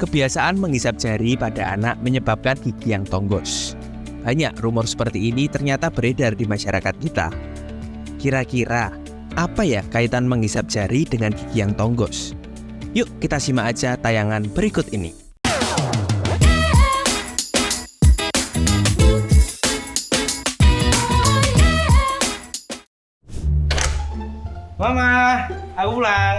Kebiasaan menghisap jari pada anak menyebabkan gigi yang tonggos. Banyak rumor seperti ini ternyata beredar di masyarakat kita. Kira-kira apa ya kaitan menghisap jari dengan gigi yang tonggos? Yuk kita simak aja tayangan berikut ini. Mama, aku pulang.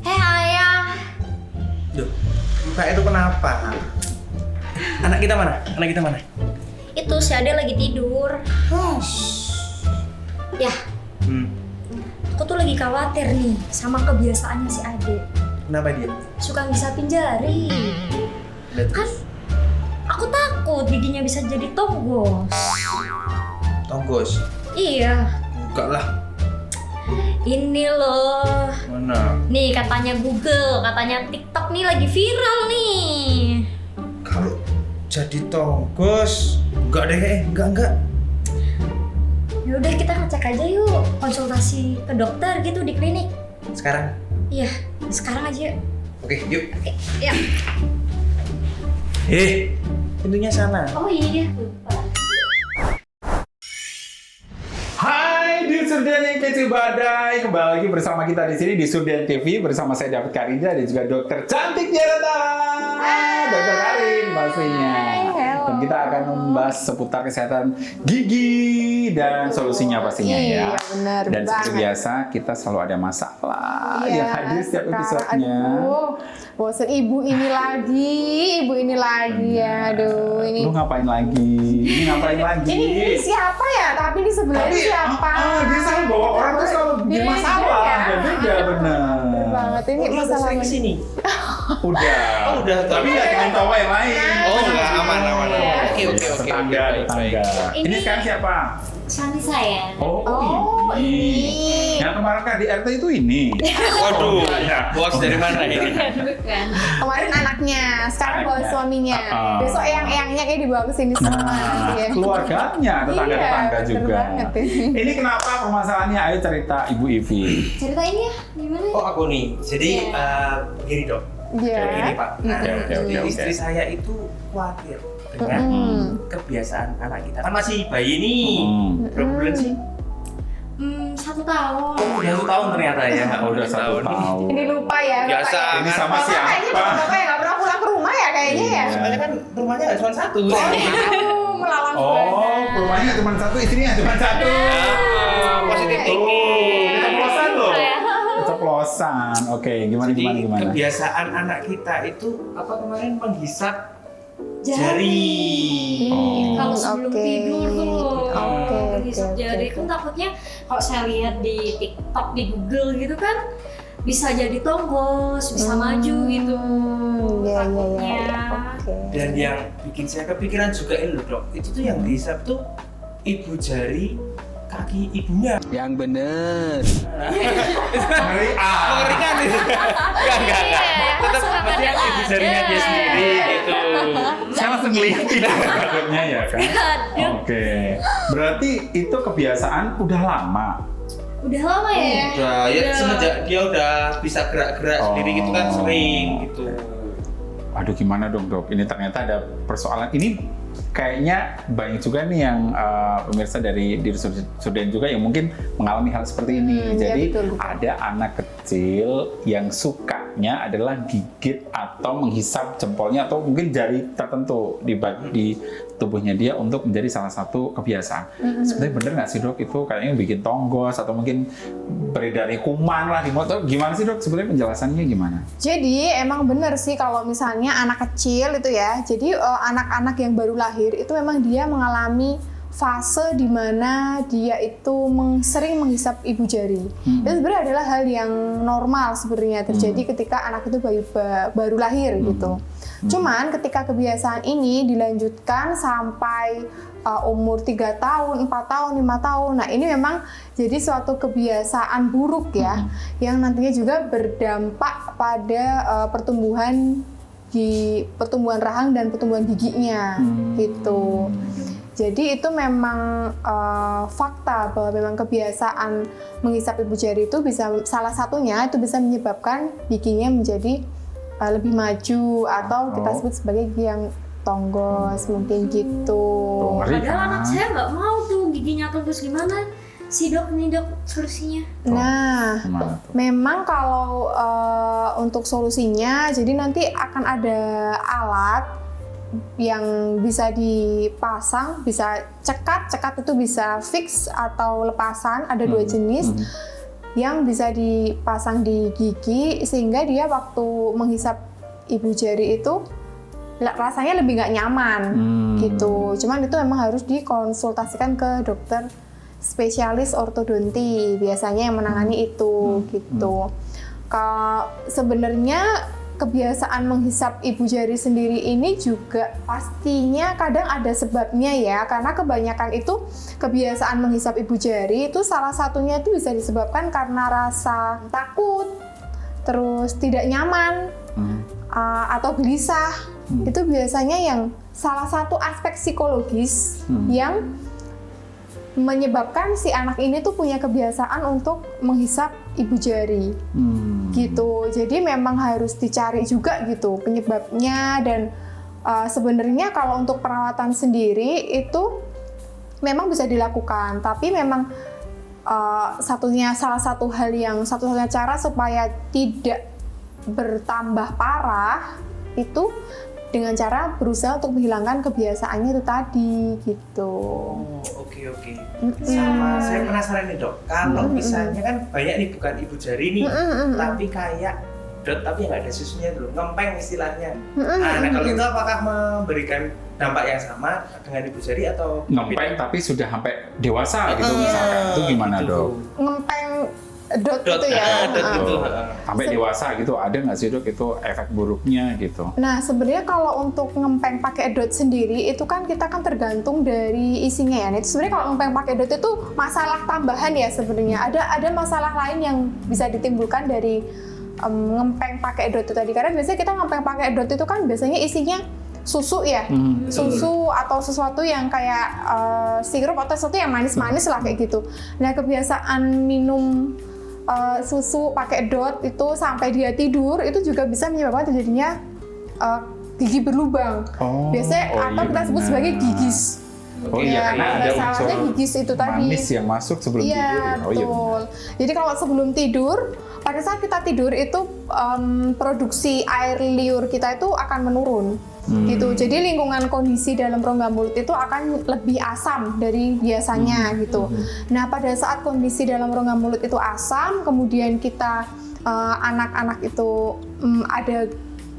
Ayah. Duh, muka itu kenapa? Anak kita mana? Itu si Ade lagi tidur. Ya, aku tuh lagi khawatir nih sama kebiasaannya si Ade. Kenapa dia? Suka ngisapin jari. Kan aku takut giginya bisa jadi tonggos. Tonggos? Iya. Enggak lah. Ini loh. Mana? Nih katanya Google, katanya TikTok nih lagi viral nih. Kalau jadi tonggos, enggak deh, enggak. Yaudah kita ngecek aja yuk, konsultasi ke dokter gitu di klinik. Sekarang? Iya, sekarang aja. Oke, yuk. Oke, ya. Pintunya sana. Oh iya, lupa. Hai di Surdian yang kece badai, kembali lagi bersama kita di sini di Surdian TV bersama saya David Karinja dan juga dokter cantiknya datang, Dokter Karin pastinya. Dan kita akan membahas seputar kesehatan gigi dan solusinya pastinya ya. Benar Dan seperti banget. biasa kita selalu ada masalah Iya, yang hadir setiap sekarang, episodenya. aduh, bosan ibu ini lagi ya, aduh ini. Lu ngapain lagi? Ini ngapain lagi? Ini siapa ya? Tapi di sebelahnya siapa? Dia selalu bawa orang tuh selalu bikin Dia masalah. ya. Beda benar. Bener banget ini Lu udah masalah sering banget. kesini? Udah. Oh, udah. Tapi nggak dengan cowok yang lain. Oh, enggak, aman. Iya. Oke. Tetangga. Ini Ini- sekarang siapa? Suami saya. Oh, Oh, ini. Yang kemarin kan di RT itu ini. Waduh, Ya. bos dari mana ini? Bukan. Kemarin anaknya, sekarang bawa Anaknya. suaminya. Besok eyang-eyangnya kayak dibawa ke sini semua. Nah, ya. keluarganya, tetangga-tetangga Iya, juga. bener banget ini. Ini kenapa permasalahannya? Ayo cerita Ibu Ivi. Ceritain ya, gimana? Oh, aku nih. Jadi begini, Dok. Iya. Kayak gini, Pak. Oke. Istri saya itu khawatir dengan kebiasaan anak kita. Kan masih bayi nih. Berapa bulan sih? 1 tahun. Udah 1 tahun ternyata ya. Oh, udah 1 tahun. Ini lupa ya. Biasa. Bapak ya. Ini sama Bapak kayaknya siapa? bapak yang nggak pernah pulang ke rumah ya kayaknya ya. Soalnya kan rumahnya nggak cuma satu. Aduh, melawan Oh, rumahnya cuma satu, istrinya cuma satu. Positif Tuh, thinking. keceplosan loh. Keceplosan. Oke, gimana? Jadi kebiasaan anak kita itu apa kemarin menghisap jari. Kalau sebelum Oke. tidur tuh, Oke, menghisap oke, jari oke. kan takutnya kalau saya lihat di TikTok, di Google gitu kan bisa jadi tonggos, bisa maju gitu. Iya. Takutnya. Oke. Dan yang bikin saya kepikiran juga ini loh, Dok. Itu tuh yang dihisap tuh ibu jari kaki ibunya. Yang bener. Mengerikan nih. Enggak. Tetap maksudnya ibu jarinya dia sendiri gitu. Saya langsung ngeliatin takutnya ya kan. Oke. Berarti itu kebiasaan udah lama. Udah lama ya? Ya semenjak dia udah bisa gerak-gerak sendiri gitu kan sering gitu. Aduh gimana dong dok? Ini ternyata ada persoalan. Ini kayaknya banyak juga nih yang pemirsa dari Surdian juga yang mungkin mengalami hal seperti ini. Iya, Jadi betul. ada anak kecil yang sukanya adalah gigit atau menghisap jempolnya atau mungkin jari tertentu di tubuhnya dia untuk menjadi salah satu kebiasaan. Sebenarnya bener nggak sih dok? Itu kayaknya bikin tonggos atau mungkin beredarnya kuman lah di motor. Gimana sih dok? Sebenarnya penjelasannya gimana? Jadi emang bener sih kalau misalnya anak kecil itu ya, jadi anak-anak yang baru lahir itu memang dia mengalami fase di mana dia itu sering menghisap ibu jari. Itu sebenarnya adalah hal yang normal sebenarnya terjadi ketika anak itu baru lahir gitu. Cuman ketika kebiasaan ini dilanjutkan sampai umur 3 tahun, 4 tahun, 5 tahun. Nah ini memang jadi suatu kebiasaan buruk ya, yang nantinya juga berdampak pada pertumbuhan rahang dan pertumbuhan giginya gitu. Jadi itu memang fakta bahwa memang kebiasaan menghisap ibu jari itu bisa, salah satunya itu bisa menyebabkan giginya menjadi lebih maju atau kita sebut sebagai gigi yang tonggos, mungkin gitu. Padahal anak saya nggak mau tuh giginya tonggos, gimana sih dok nih dok solusinya? Nah, memang kalau untuk solusinya, jadi nanti akan ada alat yang bisa dipasang, bisa cekat itu bisa fix atau lepasan, ada dua jenis yang bisa dipasang di gigi sehingga dia waktu menghisap ibu jari itu rasanya lebih nggak nyaman gitu. Cuman itu memang harus dikonsultasikan ke dokter spesialis ortodonti, biasanya yang menangani itu gitu. Kalau sebenarnya kebiasaan menghisap ibu jari sendiri ini juga pastinya kadang ada sebabnya ya, karena kebanyakan itu kebiasaan menghisap ibu jari itu salah satunya itu bisa disebabkan karena rasa takut, terus tidak nyaman, atau gelisah. Itu biasanya yang salah satu aspek psikologis yang menyebabkan si anak ini tuh punya kebiasaan untuk menghisap ibu jari gitu. Jadi memang harus dicari juga gitu penyebabnya, dan sebenarnya kalau untuk perawatan sendiri itu memang bisa dilakukan, tapi memang salah satunya cara supaya tidak bertambah parah itu dengan cara berusaha untuk menghilangkan kebiasaannya itu tadi gitu. Oke. Sama saya penasaran nih dok, kalau misalnya kan banyak nih bukan ibu jari nih, tapi kayak dot tapi nggak ada susunya dulu, ngempeng istilahnya. Nah kalau itu apakah memberikan dampak yang sama dengan ibu jari atau ngempeng tapi sudah sampai dewasa gitu misalkan, itu gimana dok? Ngempeng dot itu ya. Sampai dewasa gitu, ada nggak sih dok itu efek buruknya gitu? Nah sebenarnya kalau untuk ngempeng pakai dot sendiri itu kan kita kan tergantung dari isinya ya. Nah, itu sebenarnya kalau ngempeng pakai dot itu masalah tambahan ya sebenarnya. Ada masalah lain yang bisa ditimbulkan dari ngempeng pakai dot itu tadi. Karena biasanya kita ngempeng pakai dot itu kan biasanya isinya susu ya, susu atau sesuatu yang kayak sirup atau sesuatu yang manis-manis lah kayak gitu. Nah kebiasaan minum susu pakai dot itu sampai dia tidur itu juga bisa menyebabkan terjadinya gigi berlubang. Biasanya atau kita sebut sebagai gigis. Karena ada unsur gigis itu tadi. Manis yang masuk sebelum tidur. Iya, betul. Jadi kalau sebelum tidur, pada saat kita tidur itu produksi air liur kita itu akan menurun. Gitu. Jadi lingkungan kondisi dalam rongga mulut itu akan lebih asam dari biasanya gitu. Nah, pada saat kondisi dalam rongga mulut itu asam, kemudian kita anak-anak itu ada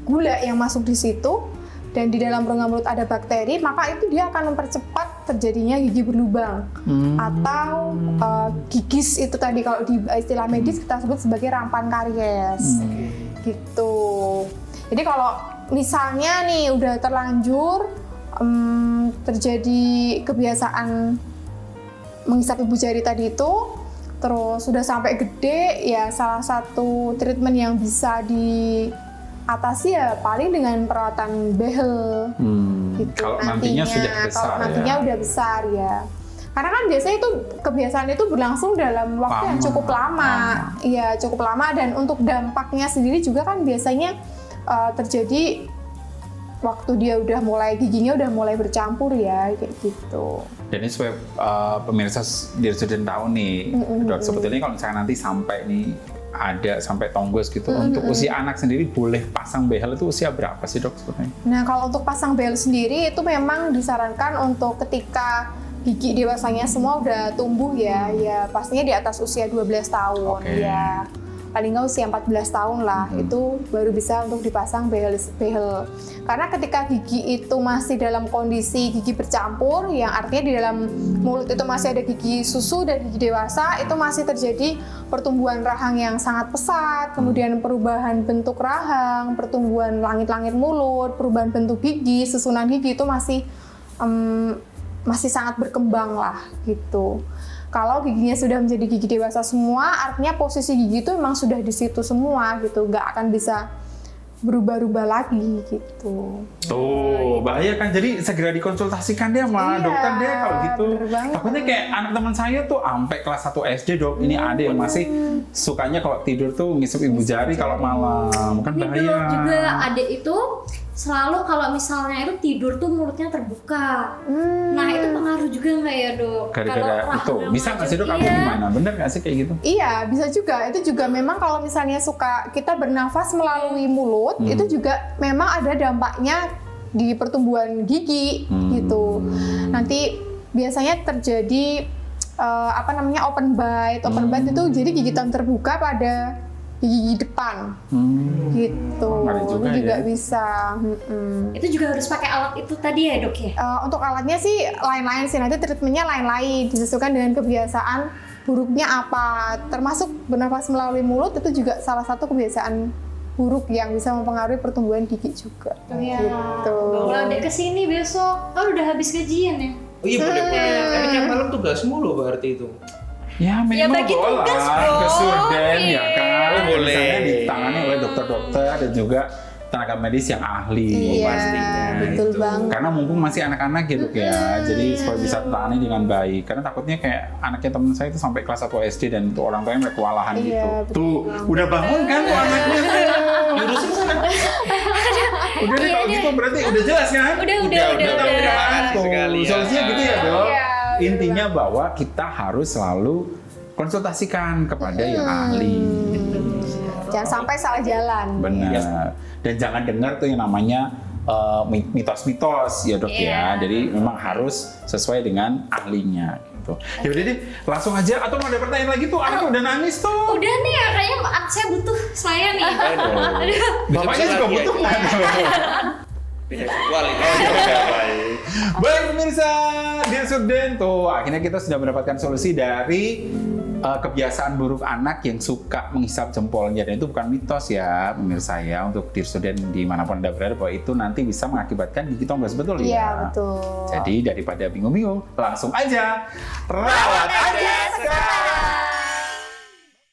gula yang masuk di situ dan di dalam rongga mulut ada bakteri, maka itu dia akan mempercepat terjadinya gigi berlubang atau gigis itu tadi kalau di istilah medis kita sebut sebagai rampan karies. Gitu. Jadi kalau misalnya nih udah terlanjur terjadi kebiasaan menghisap ibu jari tadi itu, terus sudah sampai gede, ya salah satu treatment yang bisa diatasi ya paling dengan perawatan behel. Gitu. Kalau nantinya sudah besar, kalau nantinya udah besar ya. Karena kan biasanya itu kebiasaan itu berlangsung dalam waktu yang cukup lama. Iya, cukup lama, dan untuk dampaknya sendiri juga kan biasanya terjadi waktu dia udah mulai giginya udah mulai bercampur ya kayak gitu. Jadi supaya pemirsa di Student tahu nih, dok, sebetulnya kalau misalnya nanti sampai nih ada sampai tonggos gitu, untuk usia anak sendiri boleh pasang behel itu usia berapa sih dok sebetulnya? Nah kalau untuk pasang behel sendiri itu memang disarankan untuk ketika gigi dewasanya semua udah tumbuh ya pastinya di atas usia 12 tahun ya. Paling nggak usia 14 tahun lah, itu baru bisa untuk dipasang behel. Karena ketika gigi itu masih dalam kondisi gigi bercampur, yang artinya di dalam mulut itu masih ada gigi susu dan gigi dewasa, itu masih terjadi pertumbuhan rahang yang sangat pesat, kemudian perubahan bentuk rahang, pertumbuhan langit-langit mulut, perubahan bentuk gigi, susunan gigi itu masih sangat berkembang lah gitu. Kalau giginya sudah menjadi gigi dewasa semua, artinya posisi gigi itu memang sudah di situ semua gitu, nggak akan bisa berubah-ubah lagi gitu. Tuh, bahaya kan. Jadi segera dikonsultasikan dia sama Iya, dokter deh kalau gitu. bener banget. Takutnya kayak anak teman saya tuh sampai kelas 1 SD, Dok. Ini ada yang masih sukanya kalau tidur tuh ngisep ibu jari kalau malam. Kan Ini bahaya. Dok, juga adik itu selalu kalau misalnya itu tidur tuh mulutnya terbuka. Nah itu pengaruh juga nggak ya Dok? Gara-gara itu. Bisa nggak sih, Dok? Kamu Iya. gimana? Bener nggak sih kayak gitu? Iya, bisa juga. Itu juga memang kalau misalnya suka kita bernafas melalui mulut, itu juga memang ada dampaknya di pertumbuhan gigi gitu. Nanti biasanya terjadi open bite. Open bite itu jadi gigitan terbuka pada gigi depan gitu. Ngeri juga Itu juga ya. bisa. Itu juga harus pakai alat itu tadi ya Dok ya? Untuk alatnya sih lain-lain sih, nanti treatmentnya lain-lain, disesuaikan dengan kebiasaan buruknya apa. Termasuk bernafas melalui mulut itu juga salah satu kebiasaan buruk yang bisa mempengaruhi pertumbuhan gigi juga. Gitu. Bawa adik kesini besok, kan udah habis gajian ya? Oh iya boleh. Tapi tiap malam tugas mulu berarti itu. Ya minimal bagi bola tugas, ke Bro. surden ya Iya. kan. Oh, boleh. Misalnya ditangani oleh dokter-dokter dan juga tenaga medis yang ahli. Iya, pastinya betul itu. banget. Karena mumpung masih anak-anak gitu ya, jadi supaya bisa ditangani dengan baik. Karena takutnya kayak anaknya teman saya itu sampai kelas 1 SD dan itu orang tuanya mulai kewalahan Iya, gitu. betul Tuh, udah bangun kan tuh anaknya? Jurusin sana. Udah deh kalau gitu berarti udah jelas kan? Udah. Tuh, Sekali ya. solusinya gitu ya Dok. Iya, Intinya bahwa kita harus selalu konsultasikan kepada yang ahli. Jangan sampai salah jalan. Benar. Dan jangan dengar tuh yang namanya mitos-mitos ya Dok ya. Jadi memang harus sesuai dengan ahlinya gitu. Ya udah deh, langsung aja. Atau mau ada pertanyaan lagi tuh? Anaknya udah nangis tuh. Udah nih ya, kayaknya saya butuh saya nih. Bapaknya juga lagi butuh ya. kan? Beda seksual ini. Baik pemirsa, Dear Surden, tuh akhirnya kita sudah mendapatkan solusi dari kebiasaan buruk anak yang suka menghisap jempolnya, dan itu bukan mitos ya pemirsa ya, untuk Dear Surden dimanapun Anda berada, bahwa itu nanti bisa mengakibatkan gigi tonggos, betul Iya, ya? betul. Jadi daripada bingung-bingung, langsung aja rawat aja sekarang.